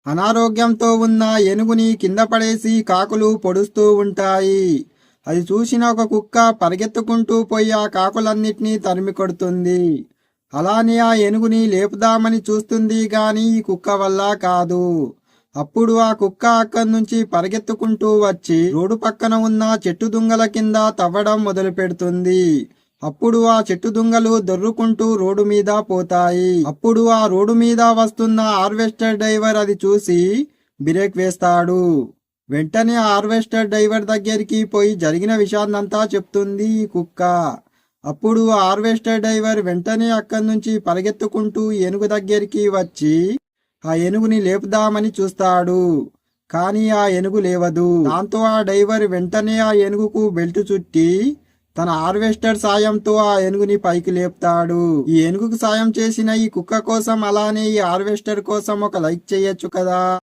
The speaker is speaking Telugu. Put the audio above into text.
అనారోగ్యంతో ఉన్న ఏనుగుని కింద పడేసి కాకులు పొడుస్తూ ఉంటాయి. అది చూసిన ఒక కుక్క పరిగెత్తుకుంటూ పోయి ఆ కాకులన్నిటినీ తరిమి కొడుతుంది. అలానే ఆ ఏనుగుని లేపుదామని చూస్తుంది గాని ఈ కుక్క వల్ల కాదు. అప్పుడు ఆ కుక్క అక్కడి నుంచి పరిగెత్తుకుంటూ వచ్చి రోడ్డు పక్కన ఉన్న చెట్టు దుంగల కింద తవ్వడం మొదలు పెడుతుంది. అప్పుడు ఆ చెట్టు దుంగలు దొర్రుకుంటూ రోడ్డు మీద పోతాయి. అప్పుడు ఆ రోడ్డు మీద వస్తున్న హార్వెస్టర్ డ్రైవర్ అది చూసి బ్రేక్ వేస్తాడు. వెంటనే హార్వెస్టర్ డ్రైవర్ దగ్గరికి పోయి జరిగిన విషయాన్నంతా చెప్తుంది ఈ కుక్క. అప్పుడు హార్వెస్టర్ డ్రైవర్ వెంటనే అక్కడి నుంచి పరిగెత్తుకుంటూ ఏనుగు దగ్గరికి వచ్చి ఆ ఏనుగుని లేపుదామని చూస్తాడు. కానీ ఆ ఏనుగు లేవదు. దాంతో ఆ డ్రైవర్ వెంటనే ఆ ఏనుగుకు బెల్ట్ చుట్టి తన హార్వెస్టర్ సాయంతో ఆ ఏనుగుని పైకి లేపుతాడు. ఈ ఏనుగుకు సాయం చేసిన ఈ కుక్క కోసం అలానే ఈ హార్వెస్టర్ కోసం ఒక లైక్ చేయొచ్చు కదా.